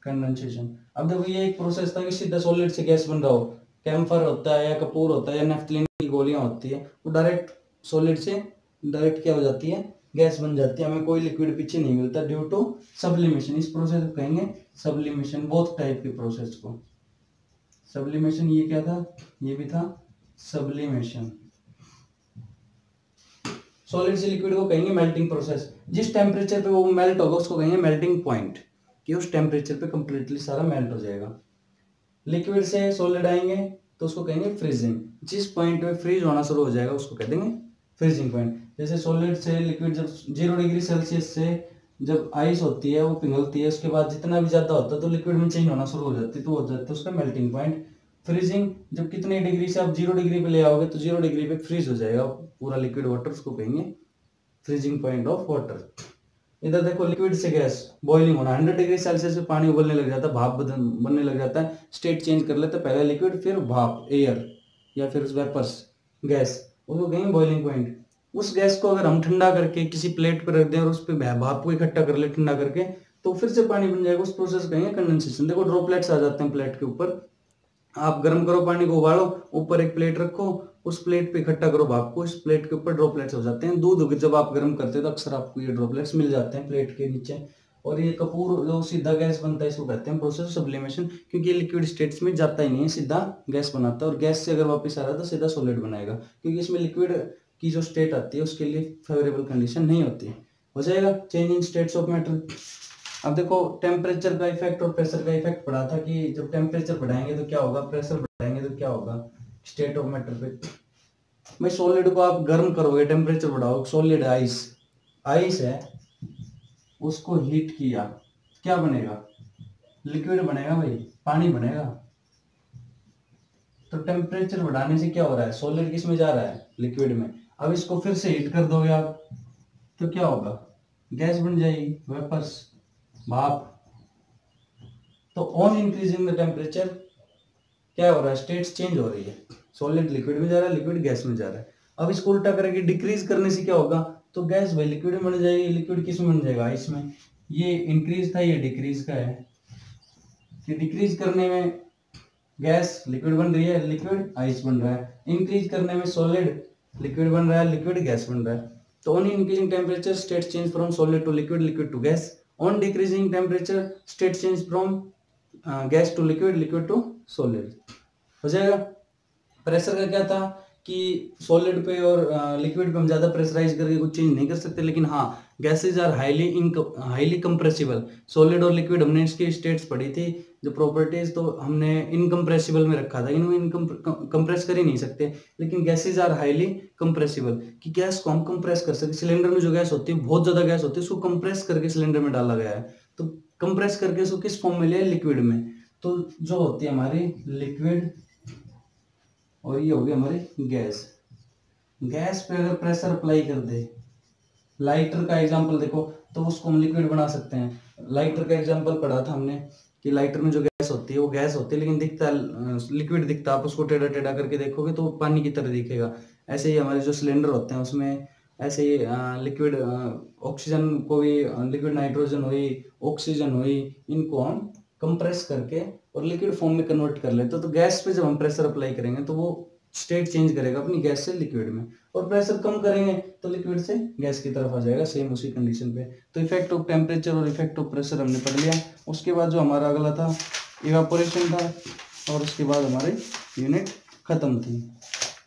condensation. अब देखो ये एक प्रोसेस था कि सीधा सॉलिड से गैस बन रहा हो, कैम्फर होता है या कपूर होता है या नेफ्थलीन की गोलियां होती है, वो डायरेक्ट सॉलिड से डायरेक्ट क्या हो जाती है? गैस बन जाती है, हमें कोई लिक्विड पीछे नहीं मिलता ड्यू टू सब्लिमेशन। इस प्रोसेस को कहेंगे सब्लिमेशन, बोथ टाइप के प्रोसेस को। सब्लिमेशन ये क्या था? ये भी था सब्लिमेशन। सॉलिड से लिक्विड को कहेंगे मेल्टिंग प्रोसेस। जिस टेम्परेचर पे वो मेल्ट होगा उसको कहेंगे मेल्टिंग पॉइंट, कि उस टेम्परेचर पे कंप्लीटली सारा मेल्ट हो जाएगा। लिक्विड से सॉलिड आएंगे तो उसको कहेंगे फ्रीजिंग। जिस पॉइंट पे फ्रीज होना शुरू हो जाएगा उसको कह देंगे फ्रीजिंग पॉइंट। जैसे सॉलिड से लिक्विड जब 0 डिग्री सेल्सियस से जब आइस होती है वो पिघलती है, उसके बाद जितना भी ज्यादा होता है तो लिक्विड में चेंज होना शुरू हो जाती है, तो हो जाता है उसका मेल्टिंग पॉइंट। फ्रीजिंग जब कितने डिग्री से आप 0 डिग्री पे ले आओगे तो 0 डिग्री पे फ्रीज हो जाएगा पूरा लिक्विड वाटर, उसको कहेंगे फ्रीजिंग पॉइंट ऑफ वाटर। इधर देखो लिक्विड से गैस, बॉइलिंग होना, 100 डिग्री सेल्सियस पे पानी उबलने लग जाता है, भाप बनने लग जाता है, स्टेट चेंज कर लेता है, पहले लिक्विड फिर भाप, एयर या फिर वेपर्स, गैस, उसको कहेंगे बॉइलिंग पॉइंट। उस गैस को अगर हम ठंडा करके किसी प्लेट पर रख दें और उस पर भाप को इकट्ठा कर ले ठंडा करके, तो फिर से पानी बन जाएगा, उस प्रोसेस कहेंगे कंडेंसेशन। देखो ड्रॉपलेट्स आ जाते हैं प्लेट के ऊपर, आप गर्म करो पानी को, उबालो, ऊपर एक प्लेट रखो, उस प्लेट पे इकट्ठा करो भाप को, इस प्लेट के ऊपर ड्रॉपलेट्स हो जाते हैं। दूध जब आप गर्म करते हो तो अक्सर आपको ये ड्रॉपलेट्स मिल जाते हैं प्लेट के नीचे। और ये कपूर जो सीधा गैस बनता है इसको कहते हैं प्रोसेस सब्लिमेशन, क्योंकि ये लिक्विड स्टेट्स में जाता ही नहीं है, सीधा गैस बनाता है, और गैस से अगर वापस आ रहा है तो सीधा सॉलिड बनाएगा, क्योंकि इसमें लिक्विड की जो स्टेट आती है उसके लिए फेवरेबल कंडीशन नहीं होती। हो जाएगा change in states of matter. अब देखो टेम्परेचर का इफेक्ट और प्रेशर का इफेक्ट पढ़ा था कि जब टेम्परेचर बढ़ाएंगे तो क्या होगा, प्रेशर बढ़ाएंगे तो क्या होगा स्टेट ऑफ मैटर पे। भाई सॉलिड को आप गर्म करोगे, टेम्परेचर बढ़ाओ, सॉलिड आइस, आइस है, उसको हीट किया, क्या बनेगा, लिक्विड बनेगा भाई, पानी बनेगा। तो टेम्परेचर बढ़ाने से क्या हो रहा है, सॉलिड किस में जा रहा है, लिक्विड में। अब इसको फिर से हीट कर दोगे आप तो क्या होगा, गैस बन जाएगी, वेपर्स, भाप। तो ऑन इंक्रीजिंग द टेम्परेचर क्या हो रहा है, स्टेट्स चेंज हो रही है, सॉलिड लिक्विड में जा रहा है, लिक्विड गैस में जा रहा है। अब इसको उल्टा करेंगे, डिक्रीज करने से क्या होगा, तो गैस भाई लिक्विड में बन जाएगी, लिक्विड किस में बन जाएगा, इसमें। ये इंक्रीज था, ये डिक्रीज का है, कि डिक्रीज करने में गैस लिक्विड बन रही है, लिक्विड आइस बन रहा है, इंक्रीज करने में सॉलिड लिक्विड बन रहा है, लिक्विड गैस बन रहा है। तो on increasing temperature state change from solid to liquid, liquid to gas. On decreasing temperature state change from gas to liquid, liquid to solid. हो जाएगा। प्रेशर का क्या था कि सॉलिड पे और लिक्विड पे हम ज्यादा प्रेशराइज करके कुछ चेंज नहीं कर सकते, लेकिन हाँ gases are highly compressible. Solid और लिक्विड हमने इसकी स्टेट्स पढ़ी थी जो प्रॉपर्टीज, तो हमने इनकम्प्रेसिबल में रखा था, इनको कंप्रेस कर ही नहीं सकते, लेकिन गैसेज आर हाईली कंप्रेसिबल, कि गैस को हम कंप्रेस कर सकते। सिलेंडर में जो गैस होती है, बहुत ज्यादा गैस होती है, उसको कंप्रेस करके सिलेंडर में डाला गया है, तो कंप्रेस करके उसको किस फॉर्म में लिया, लिक्विड में। तो जो होती है हमारी लिक्विड, और ये हो गई हमारी गैस। गैस पे अगर प्रेशर अप्लाई कर दे, लाइटर का एग्जांपल देखो, तो उसको हम लिक्विड बना सकते हैं। लाइटर का एग्जांपल पढ़ा था हमने कि लाइटर में जो गैस होती है वो गैस होती है, लेकिन दिखता लिक्विड दिखता, आप उसको टेढ़ा टेढ़ा करके देखोगे तो पानी की तरह दिखेगा। ऐसे ही हमारे जो सिलेंडर होते हैं उसमें ऐसे ही लिक्विड ऑक्सीजन को भी, लिक्विड नाइट्रोजन हुई, ऑक्सीजन हुई, इनको हम कंप्रेस करके और लिक्विड फॉर्म में कन्वर्ट कर लेते हैं। तो गैस पे जब हम प्रेशर अप्लाई करेंगे तो वो स्टेट चेंज करेगा अपनी गैस से लिक्विड में, और प्रेशर कम करेंगे तो लिक्विड से गैस की तरफ आ जाएगा, सेम उसी कंडीशन पे। तो इफेक्ट ऑफ टेम्परेचर और इफेक्ट ऑफ प्रेशर हमने पढ़ लिया। उसके बाद जो हमारा अगला था इवापोरेशन था, और उसके बाद हमारी यूनिट खत्म थी।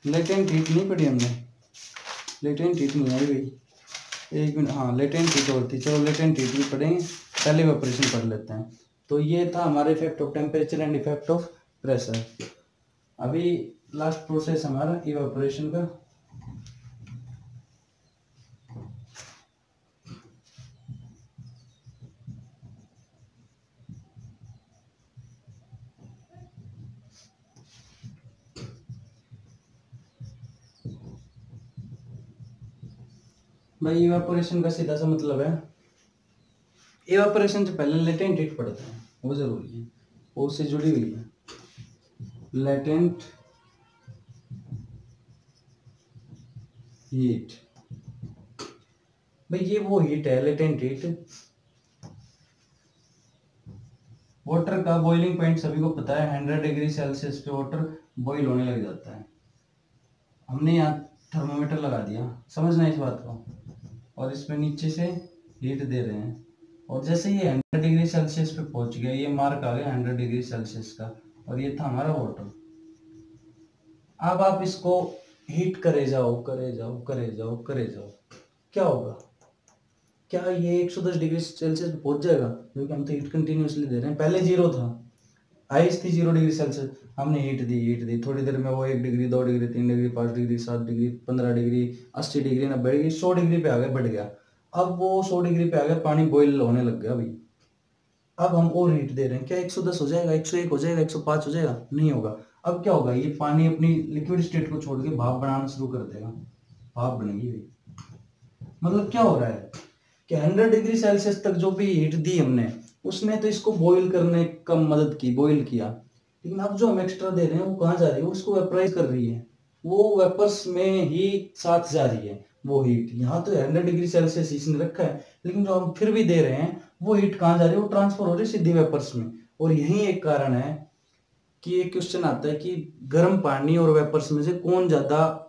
लेटेंट हीट नहीं पढ़ी हमने, लेटेंट हीट नहीं आई भाई, एक मिनट, हाँ लेटेंट हीट और थी, चलो लेटेंट हीट भी पढ़ेंगे, पहले इवापोरेशन पढ़ लेते हैं। तो ये था हमारे effect of temperature and effect of pressure. अभी लास्ट प्रोसेस हमारा इवापोरेशन का। भाई इवापोरेशन का सीधा सा मतलब है, इवापोरेशन से पहले लेटेंट हीट पढ़ते हैं, वो जरूरी है, वो उससे जुड़ी हुई है। लेटेंट हीट, भाई ये वो हीट है लेटेंट हीट। वाटर का बॉइलिंग पॉइंट सभी को पता है, 100 डिग्री सेल्सियस पे वाटर बॉईल होने लग जाता है। हमने यहाँ थर्मोमीटर लगा दिया, समझना इस बात को, और इसमें नीचे से हीट दे रहे हैं, और जैसे ये 100 डिग्री सेल्सियस पे पहुंच गया, ये मार्क आ गया 100 डिग्री सेल्सियस का, और ये था हमारा वाटर। अब आप इसको हीट करे जाओ करे जाओ करे जाओ करे जाओ, क्या होगा, क्या ये 110 डिग्री सेल्सियस पे पहुंच जाएगा, क्योंकि हम तो हीट कंटिन्यूसली दे रहे हैं। पहले जीरो था, आइस थी 0 डिग्री सेल्सियस, हमने हीट दी, थोड़ी देर में वो 1 degree 2 degree 3 degree 5 degree 7 degree 15 degree 80 degree 90 degree 100 degree पे आ गया, बढ़ गया। अब वो 100 डिग्री पे आ गया, पानी बॉईल होने लग गया भाई। अब हम और हीट दे रहे हैं, क्या 110 हो जाएगा, 101 हो जाएगा, 105 हो जाएगा, नहीं होगा। अब क्या होगा, ये पानी अपनी लिक्विड स्टेट को छोड़ के भाप बनाना शुरू कर देगा, भाप बनेगी भाई। मतलब क्या हो रहा है कि 100 डिग्री सेल्सियस तक जो भी हीट दी हमने, उसने तो इसको बॉईल करने का मदद की, बॉईल किया, लेकिन अब जो हम एक्स्ट्रा दे रहे हैं वो कहाँ जा रही है, उसको वेपराइज कर रही है, वो वेपर्स में ही साथ जा रही है वो हीट। यहाँ तो 100 डिग्री सेल्सियस इसने रखा है, लेकिन जो हम फिर भी दे रहे हैं वो हीट कहाँ जा रही है, वो ट्रांसफर हो रही है सीधी वेपर्स में। और यही एक कारण है कि एक क्वेश्चन आता है कि गर्म पानी और वेपर्स में से कौन ज्यादा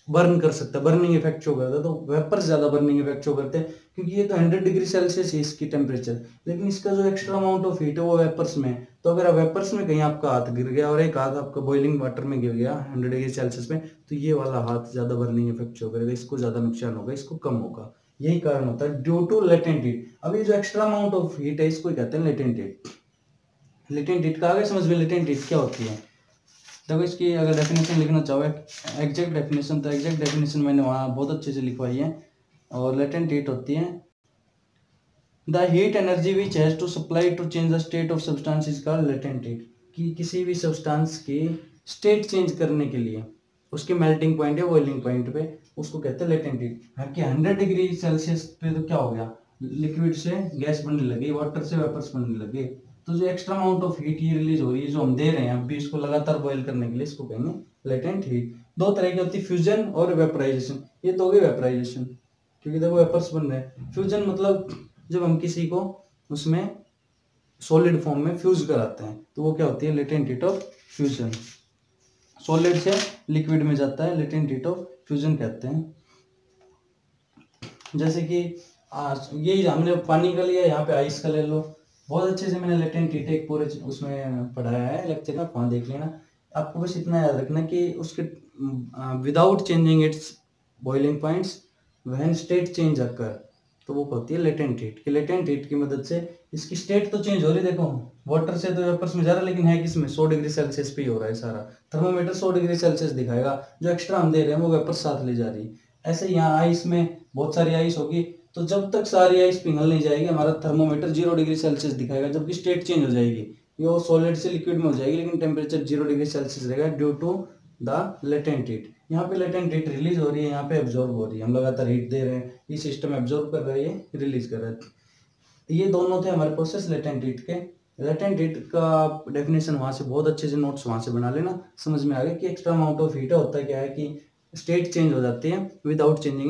बर्न कर सकता है, बर्निंग इफेक्ट शो करता है। तो वेपर्स ज्यादा बर्निंग इफेक्ट शो करते हैं, क्योंकि ये तो 100 डिग्री सेल्सियस है इसकी टेम्परेचर, लेकिन इसका जो एक्स्ट्रा अमाउंट ऑफ हीट है वो वेपर्स में है। तो अगर वेपर्स में कहीं आपका हाथ गिर गया और एक हाथ आपका बॉइलिंग वाटर में गिर गया 100 डिग्री सेल्सियस में, तो ये वाला हाथ ज्यादा बर्निंग इफेक्ट शो करेगा, इसको ज्यादा नुकसान होगा, इसको कम होगा। यही कारण होता है ड्यू टू लेटेंट हीट। अब ये जो एक्स्ट्रा अमाउंट ऑफ हीट है इसको कहते हैं लेटेंट हीट। लेटेंट हीट का आगे समझ में, लेटेंट हीट क्या होती है। देखो इसकी अगर डेफिनेशन लिखना चाहो, एग्जैक्ट डेफिनेशन, तो एग्जैक्ट डेफिनेशन मैंने वहाँ बहुत अच्छे से लिखवाई है। और लेटेंट हीट होती है the heat energy which has to supply to change the state of substance is called latent heat. कि किसी भी सब्सटेंस की स्टेट चेंज करने के लिए उसके मेल्टिंग पॉइंट या बॉइलिंग पॉइंट पे, उसको कहते हैं लेटेंट हीट। कि 100 डिग्री सेल्सियस पे तो क्या हो गया, लिक्विड से गैस बनने लगी, वाटर से वेपर्स बनने लगे। तो जो एक्स्ट्रा अमाउंट ऑफ हीट ये रिलीज हो रही है, जो हम दे रहे हैं अभी इसको लगातार बॉईल करने के लिए, इसको कहेंगे लेटेंट हीट। दो तरह की होती है, फ्यूजन और वेपराइजेशन। ये तो हो गई वेपराइजेशन, क्योंकि देखो वेपर्स बन रहे हैं। फ्यूजन मतलब जब हम किसी को उसमें सॉलिड फॉर्म में फ्यूज कराते हैं, तो वो क्या होती है, latent heat of fusion. Solid से लिक्विड में जाता है, लेटेंट हीट ऑफ फ्यूजन कहते हैं। जैसे कि यही हमने पानी का लिया, यहाँ पे आइस का ले लो। बहुत अच्छे से मैंने लेटेंट हीट एक पूरे उसमें पढ़ाया है लेक्चर में, वहाँ देख लेना। आपको बस इतना याद रखना कि उसके without changing its boiling points when state change occur, तो वो होती है लेटेंट हीट। कि लेटेंट हीट की मदद से इसकी स्टेट तो चेंज हो रही है, देखो वाटर से तो वेपर्स में जा रहा है, लेकिन है किसमें, 100 डिग्री सेल्सियस पे ही हो रहा है सारा। थर्मोमीटर 100 डिग्री सेल्सियस दिखाएगा, जो एक्स्ट्रा हम दे रहे हैं वो वेपर्स साथ ले जा रही है। ऐसे यहाँ आइस में बहुत सारी आइस होगी, तो जब तक सारी आइस पिघल नहीं जाएगी हमारा थर्मोमीटर 0 डिग्री सेल्सियस दिखाएगा, जबकि स्टेट चेंज हो जाएगी, ये सॉलिड से लिक्विड में हो जाएगी, लेकिन टेम्परेचर 0 डिग्री सेल्सियस रहेगा due to the latent heat. यहाँ पे लेटेंट हीट रिलीज हो रही है, यहाँ पे एब्जॉर्ब हो रही है, हम लगातार हीट दे रहे हैं, ये सिस्टम एब्जॉर्ब कर रहा है, ये रिलीज कर रहा है। ये दोनों थे हमारे प्रोसेस लेटेंट हीट के। लेटेंट हीट का डेफिनेशन वहाँ से बहुत अच्छे से नोट्स वहाँ से बना लेना, समझ में आ गया कि एक्स्ट्रा अमाउंट ऑफ हीट होता है क्या है कि स्टेट चेंज हो जाती है without changing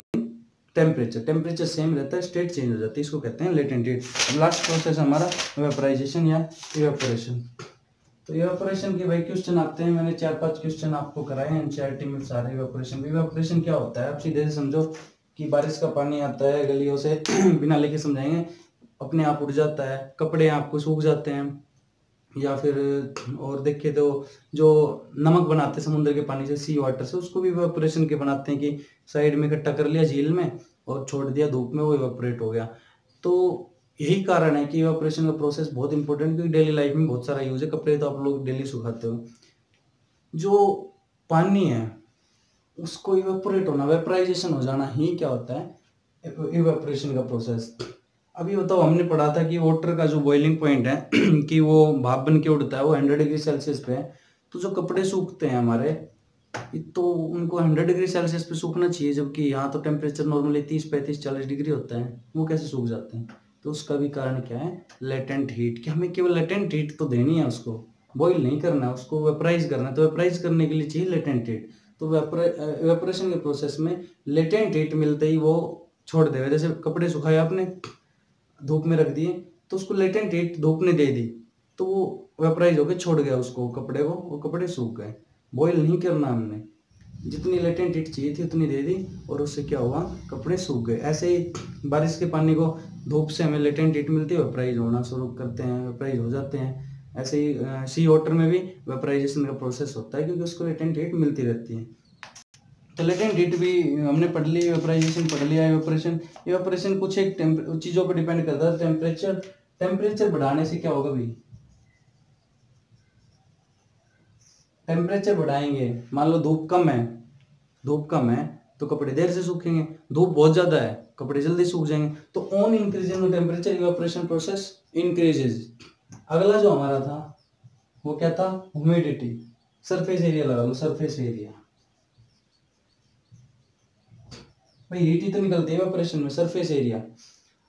temperature, temperature same रहता है, स्टेट चेंज हो जाती है, इसको कहते हैं लेटेंट हीट। लास्ट प्रोसेस हमारा वेपराइजेशन या इवेपोरेशन। तो इवेपोरेशन के भाई क्वेश्चन आते हैं, मैंने 4-5 क्वेश्चन आपको कराए हैं एनसीईआरटी में सारे इवेपोरेशन। इवेपोरेशन क्या होता है, आप सीधे से समझो कि बारिश का पानी आता है गलियों से बिना लेके समझाएंगे, अपने आप उड़ जाता है, कपड़े आपको सूख जाते हैं, या फिर और देखे तो जो नमक बनाते हैं समुद्र के पानी से, सी वाटर से, उसको भी इवेपोरेशन के बनाते हैं कि साइड में इकट्ठा कर लिया झील में और छोड़ दिया धूप में, वो इवेपोरेट हो गया। तो यही कारण है कि इवेपोरेशन का प्रोसेस बहुत इंपॉर्टेंट, क्योंकि डेली लाइफ में बहुत सारा यूज है। कपड़े तो आप लोग डेली सुखाते हो, जो पानी है उसको इवेपोरेट होना, वेपराइजेशन हो जाना ही क्या होता है, इवेपोरेशन का प्रोसेस। अभी बताओ, हमने पढ़ा था कि वाटर का जो बॉइलिंग पॉइंट है कि वो भाप बन के उड़ता है, वो 100 डिग्री सेल्सियस पे है। तो जो कपड़े सूखते हैं हमारे, तो उनको 100 डिग्री सेल्सियस पे सूखना चाहिए, जबकि यहाँ तो टेम्परेचर नॉर्मली 30-35-40 डिग्री होता है, वो कैसे सूख जाते हैं। तो उसका भी कारण क्या है, लेटेंट हीट। कि हमें केवल लेटेंट हीट तो देनी है, उसको बॉईल नहीं करना है, उसको वेपराइज करना है। तो वेपराइज करने के लिए चाहिए लेटेंट हीट। तो वेपरेशन के प्रोसेस में लेटेंट हीट मिलते ही वो छोड़ देगा। जैसे कपड़े सुखाए आपने, धूप में रख दिए, तो उसको लेटेंट हीट धूप ने दे दी, तो वो वेपराइज होकर छोड़ गया उसको, कपड़े को, वो कपड़े सूख गए। बॉईल नहीं करना हमने, जितनी लेटेंट हीट चाहिए थी उतनी दे दी, और उससे क्या हुआ, कपड़े सूख गए। ऐसे ही बारिश के पानी को धूप से हमें लेटेंट हीट मिलती है, वेपराइज होना शुरू करते हैं, वेपराइज हो जाते हैं। ऐसे ही सी वाटर में भी वेपराइजेशन का प्रोसेस होता है, क्योंकि उसको लेटेंट हीट मिलती रहती है। तो लेटेंट हीट भी हमने पढ़ ली, वेपराइजेशन पढ़ लिया। इवेपोरेशन कुछ एक चीज़ों पर डिपेंड करता है। टेम्परेचर बढ़ाने से क्या होगा भाई, टेम्परेचर बढ़ाएंगे, मान लो धूप कम है तो कपड़े देर से सूखेंगे, धूप बहुत ज़्यादा है कपड़े जल्दी सूख जाएंगे। तो on increasing temperature evaporation process increases. अगला जो हमारा था वो क्या था, ह्यूमिडिटी। सरफेस एरिया लगा लो, सरफेस एरिया। भाई हीट ही तो निकलती है इवेपोरेशन में, सरफेस एरिया।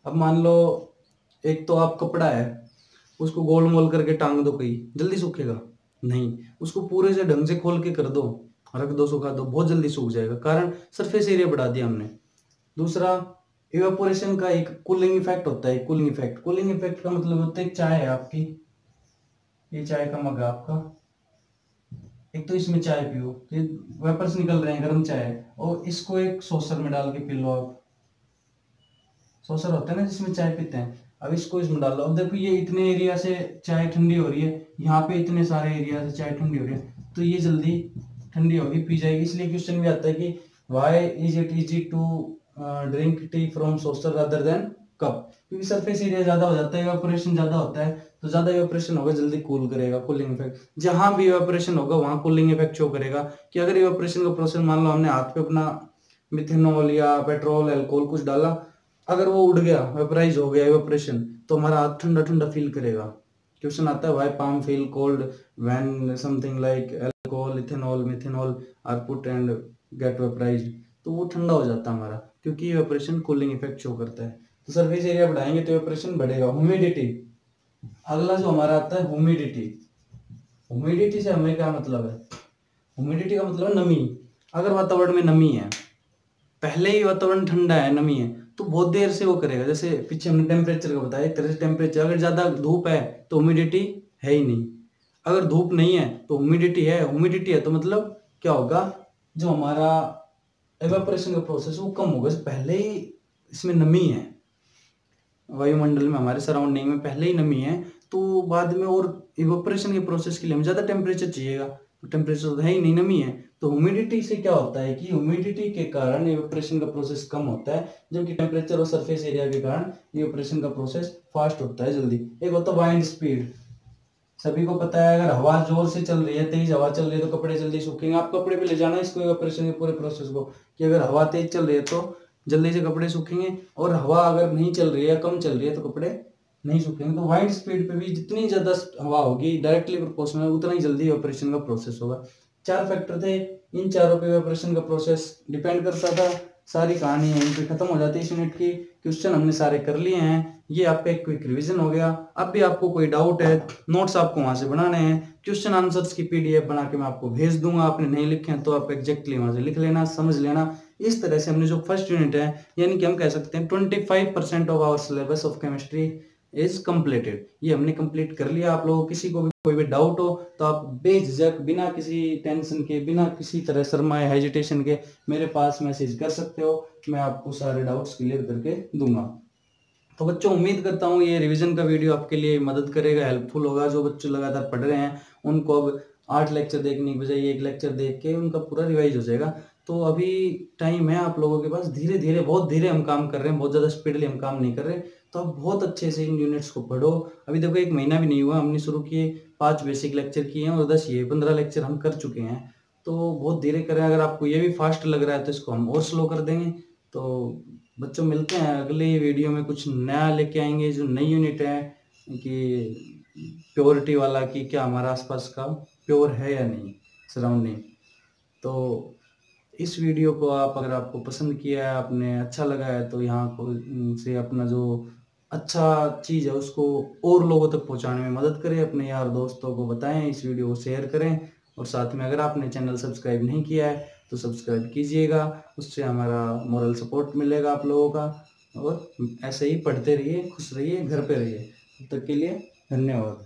अब मान लो एक तो आप कपड़ा है, उसको गोल मोल करके टांग दो, कहीं जल्दी सूखेगा नहीं, उसको पूरे से ढंग से खोल के कर दो, रख दो, सुखा दो, बहुत जल्दी सूख जाएगा, कारण सरफेस एरिया बढ़ा दिया हमने। दूसरा, इवेपोरेशन का एक कूलिंग इफेक्ट होता है। कूलिंग इफेक्ट का मतलब होता है चाय है आपकी, ये चाय का मग है आपका, एक तो इसमें चाय पियो, ये वेपर्स निकल रहे हैं, गर्म चाय है, और इसको एक सॉसर में डाल के पी लो आप। सॉसर होता है ना जिसमें चाय पीते हैं, अब इसको इसमें डाल लो। अब देखो ये इतने एरिया से चाय ठंडी हो रही है, यहाँ पे इतने सारे एरिया से चाय ठंडी हो रही है, तो ये जल्दी ठंडी होगी, पी जाएगी। इसलिए क्वेश्चन भी आता है कि why is it easy to drink tea from saucer rather than cup, क्योंकि सरफेस एरिया ज्यादा हो जाता है, इवेपोरेशन ज्यादा होता है, तो ज्यादा इवेपोरेशन होगा जल्दी कूल करेगा, कूलिंग इफेक्ट। जहां भी इवेपोरेशन होगा वहां कूलिंग इफेक्ट शो करेगा। कि अगर इवेपोरेशन का प्रोसेस मान लो हमने हाथ पे अपना मिथेनॉल या पेट्रोल अल्कोहल कुछ डाला, अगर वो उड़ गया, वेपराइज हो गया इवेपोरेशन, तो हमारा हाथ ठंडा ठंडा फील करेगा। क्वेश्चन आता है why palm feel cold when something like alcohol, ethanol, methanol are put and get vaporized, तो वो ठंडा हो जाता है हमारा, क्योंकि इवेपोरेशन कूलिंग इफेक्ट शो करता है। तो सरफेस एरिया बढ़ाएंगे तो इवेपोरेशन बढ़ेगा। ह्यूमिडिटी, अगला जो हमारा आता है ह्यूमिडिटी। ह्यूमिडिटी से हमें क्या मतलब है? ह्यूमिडिटी का मतलब है नमी। अगर वातावरण में नमी है, पहले ही वातावरण ठंडा है, नमी है, तो बहुत देर से वो करेगा। जैसे पीछे हमने टेम्परेचर का बताया, एक तरह से टेम्परेचर, अगर ज्यादा धूप है तो ह्यूमिडिटी है ही नहीं, अगर धूप नहीं है तो ह्यूमिडिटी है। ह्यूमिडिटी है तो मतलब क्या होगा, जो हमारा एवापोरेशन का प्रोसेस वो कम होगा, पहले ही इसमें नमी है, वायुमंडल में हमारे सराउंडिंग में पहले ही नमी है, तो बाद में और इवेपोरेशन के प्रोसेस के लिए हमें ज्यादा टेम्परेचर चाहिएगा, तो टेम्परेचर तो है ही नहीं, नमी है। तो ह्यूमिडिटी से क्या होता है कि ह्यूमिडिटी के कारण इवेपोरेशन का प्रोसेस कम होता है, जबकि टेम्परेचर और सरफेस एरिया के कारण इवेपोरेशन का प्रोसेस फास्ट होता है, जल्दी। एक होता है वाइंड स्पीड, सभी को पता है अगर हवा जोर से चल रही है, तेज हवा चल रही है, तो कपड़े जल्दी सूखेंगे। आप कपड़े पे ले जाना इसको, इवेपोरेशन के पूरे प्रोसेस को, कि अगर हवा तेज चल रही है तो जल्दी से कपड़े सूखेंगे, और हवा अगर नहीं चल रही है, कम चल रही है, तो कपड़े नहीं सूखेंगे। तो वाइंड स्पीड पे भी जितनी ज्यादा हवा होगी डायरेक्टली प्रोपोर्शनल, उतना ही जल्दी इवेपोरेशन का प्रोसेस होगा। 4 फैक्टर थे, इन चारों पे इवेपोरेशन का प्रोसेस डिपेंड करता था। सारी कहानी यहीं पे खत्म हो जाती है इस यूनिट की। क्वेश्चन हमने सारे कर लिए हैं, ये आपका एक क्विक रिवीजन हो गया। अब भी आपको कोई डाउट है, नोट्स आपको वहां से बनाने हैं, क्वेश्चन आंसर्स की पीडीएफ बना के मैं आपको भेज दूंगा। आपने नहीं लिखे हैं तो आप एग्जैक्टली वहां से लिख लेना, समझ लेना। इस तरह से हमने जो फर्स्ट यूनिट है, यानी कि हम कह सकते हैं 25% of our syllabus of chemistry is completed, ये हमने कंप्लीट कर लिया। आप लोगों को किसी को भी कोई भी डाउट हो तो आप बेझिझक, बिना किसी टेंशन के, बिना किसी तरह शर्माए, हेजिटेशन के मेरे पास मैसेज कर सकते हो, मैं आपको सारे डाउट्स क्लियर करके दूंगा। तो बच्चों, उम्मीद करता हूँ ये रिवीजन का वीडियो आपके लिए मदद करेगा, हेल्पफुल होगा। जो बच्चे लगातार पढ़ रहे हैं उनको अब 8 लेक्चर देखने की बजाय एक लेक्चर देख के उनका पूरा रिवाइज हो जाएगा। तो अभी टाइम है आप लोगों के पास, धीरे धीरे, बहुत धीरे हम काम कर रहे हैं, बहुत ज़्यादा स्पीडली हम काम नहीं कर रहे। तो आप बहुत अच्छे से इन यूनिट्स को पढ़ो। अभी देखो 1 महीना भी नहीं हुआ, हमने शुरू किए, 5 बेसिक लेक्चर किए हैं और 10 ये 15 लेक्चर हम कर चुके हैं। तो बहुत धीरे करें। अगर आपको ये भी फास्ट लग रहा है तो इसको हम और स्लो कर देंगे। तो बच्चों, मिलते हैं अगले वीडियो में, कुछ नया लेके आएंगे। जो नई यूनिट है कि प्योरिटी वाला, कि क्या हमारा आसपास का प्योर है या नहीं सराउंडिंग। तो इस वीडियो को आप, अगर आपको पसंद किया है, आपने अच्छा लगा है, तो यहाँ को से अपना जो अच्छा चीज़ है उसको और लोगों तक पहुँचाने में मदद करें, अपने यार दोस्तों को बताएं, इस वीडियो को शेयर करें। और साथ में अगर आपने चैनल सब्सक्राइब नहीं किया है तो सब्सक्राइब कीजिएगा, उससे हमारा मोरल सपोर्ट मिलेगा आप लोगों का। और ऐसे ही पढ़ते रहिए, खुश रहिए, घर पे रहिए। तब तक के लिए धन्यवाद।